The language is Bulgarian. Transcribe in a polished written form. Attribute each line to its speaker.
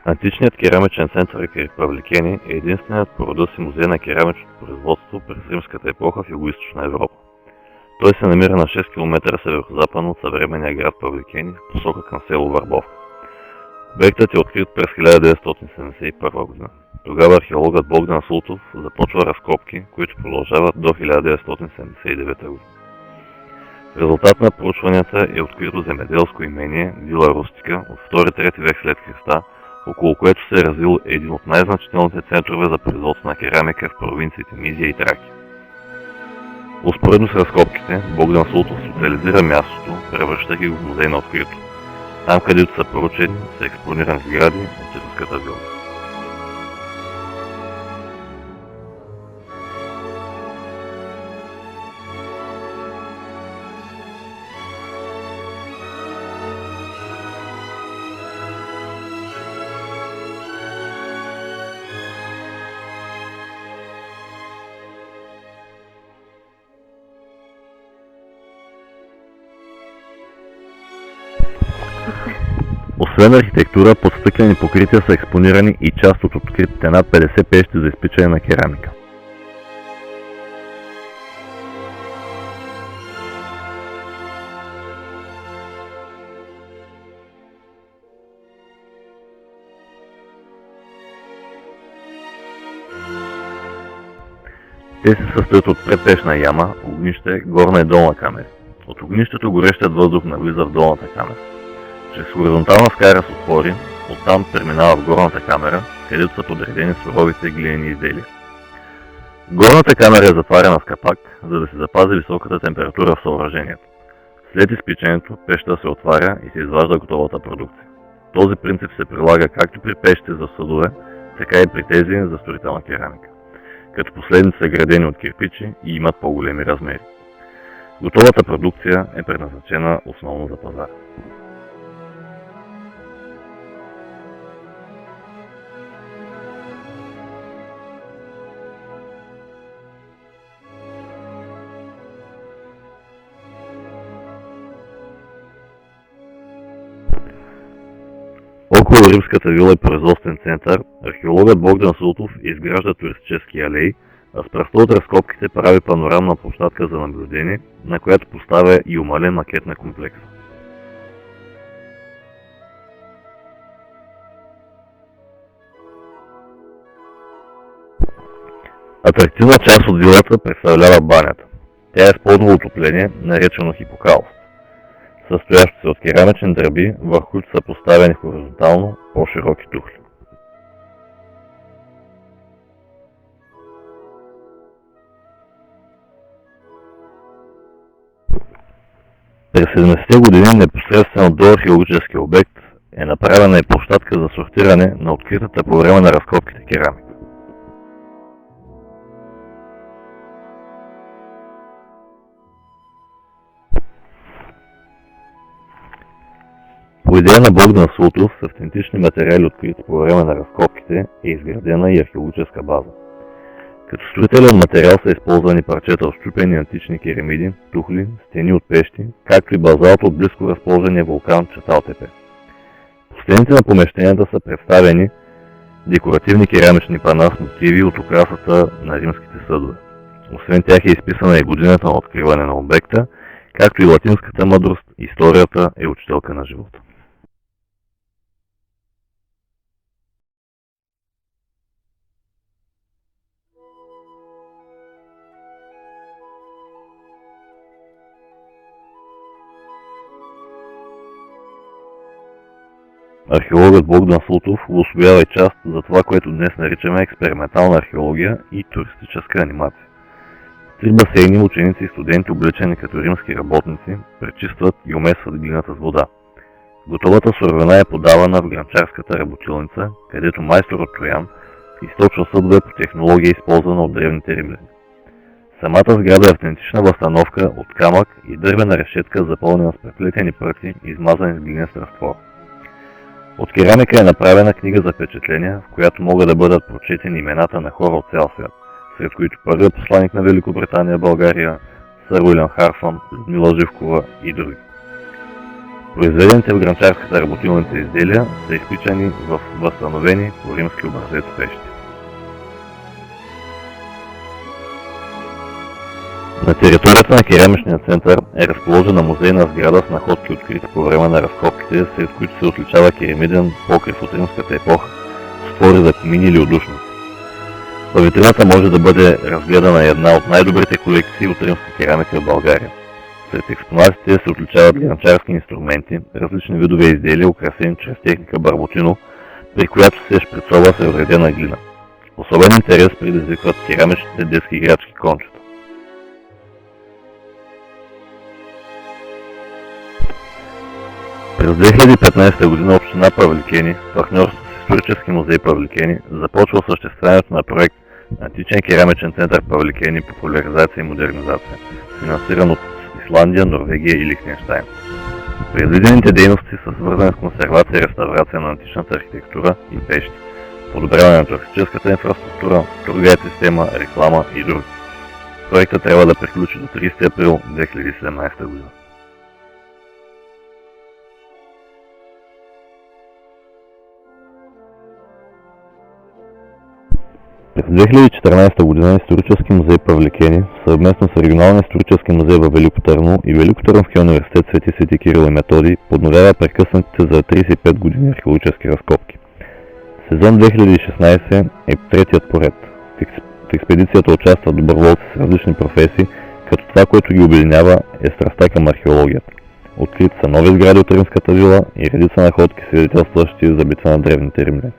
Speaker 1: Античният керамичен център край Павликени е единственият по рода си музей на керамичното производство през римската епоха в Югоизточна Европа. Той се намира на 6 км северозападно от съвременния град Павликени в посока към село Върбовка. Обектът е открит през 1971 година. Тогава археологът Богдан Султов започва разкопки, които продължават до 1979 година. В резултат на проучванията е открито земеделско имение Вила Рустика от 2-3 век след Христа, около което се е развил един от най-значителните центрове за производство на керамика в провинциите Мизия и Тракия. Успоредно с разкопките, Богдан Султов социализира мястото, превръщайки го в музей на открито. Там, където са проучени, са експонирани сгради от царската вила. Освен архитектура, под стъклени покрития са експонирани и част от откритите над 50 пещи за изпичане на керамика. Те се състоят от предпечна яма, огнище, горна и долна камера. От огнището горещият въздух навлиза в долната камера. Чрез хоризонтална скара с отвори, оттам преминава в горната камера, където са подредени суровите глинени изделия. Горната камера е затваряна с капак, за да се запази високата температура в съоръжението. След изпичането пещта се отваря и се изважда готовата продукция. Този принцип се прилага както при пещите за съдове, така и при тези за строителна керамика, като последните са градени от кирпичи и имат по-големи размери. Готовата продукция е предназначена основно за пазара. Около римската вила и производствен център, археологът Богдан Султов изгражда туристически алеи, а с пръста от разкопките прави панорамна площадка за наблюдение, на която поставя и умален макет на комплекса. Атрактивна част от вилата представлява банята. Тя е с подово отопление, наречено хипокаус, състоящо се от керамични тръби, върху които са поставени хоризонтално по-широки тухли. През 70-те години непосредствено до археологическия обект е направена и площадка за сортиране на откритата по време на разкопките керамика. По идея на Богдан Султов с автентични материали, открити по време на разкопките, е изградена и археологическа база. Като строителен материал са използвани парчета от счупени антични керамиди, тухли, стени от пещи, както и базалт от близко разположения вулкан Чаталтепе. По стените на помещенията са представени декоративни керамични пана с мотиви от украсата на римските съдове. Освен тях е изписана и годината на откриване на обекта, както и латинската мъдрост, историята е учителка на живота. Археологът Богдан Султов обособява и част за това, което днес наричаме експериментална археология и туристическа анимация. 3 басейни ученици и студенти, облечени като римски работници, пречистват и умесват глината с вода. Готовата суровина е подавана в гранчарската работилница, където майсторът Троян източва съдове по технология, използвана от древните римляни. Самата сграда е автентична възстановка от камък и дървена решетка, запълнена с преплетени пръти, измазани с глинест разтвор. От керамика е направена книга за впечатления, в която могат да бъдат прочетени имената на хора от цял свят, сред които първият посланик на Великобритания в България, сър Уилям Харфън, Людмила Живкова и други. Произведените в гранчарската работилница изделия са изпичани в възстановени по римски образец пещи. На територията на керамичния център е разположена музейна сграда с находки, открити по време на разкопките, сред които се отличава керамиден покрив от римската епоха с створи за комини или удушници. Във витрината може да бъде разгледана една от най-добрите колекции от римска керамика в България. Сред експонатите се отличават гранчарски инструменти, различни видове изделия, украсени чрез техника барботино, при която се шприцова с разредена глина. Особен интерес предизвикват керамичните детски играчки кончета. През 2015 година община Павликени, в партньорство с Исторически музей Павликени, започва осъществяването на проект Античен керамичен център Павликени, популяризация и модернизация, финансиран от Исландия, Норвегия и Лихтенщайн. Предвидените дейности са свързани с консервация и реставрация на античната архитектура и пещи, подобряване на туристическата инфраструктура, тургайд система, реклама и други. Проектът трябва да приключи до 30 април 2017 година. През 2014 година Исторически музей Павликени, съвместно с Регионалния исторически музей във Велико Търново и Великотърновския университет Свети Кирил и Методий, подновява прекъснатите за 35 години археологически разкопки. Сезон 2016 е третият поред. В експедицията участват доброволци с различни професии, като това, което ги обединява, е страстта към археологията. Открити са нови сгради от римската вила и редица находки, свидетелстващи за бита на древните римляни.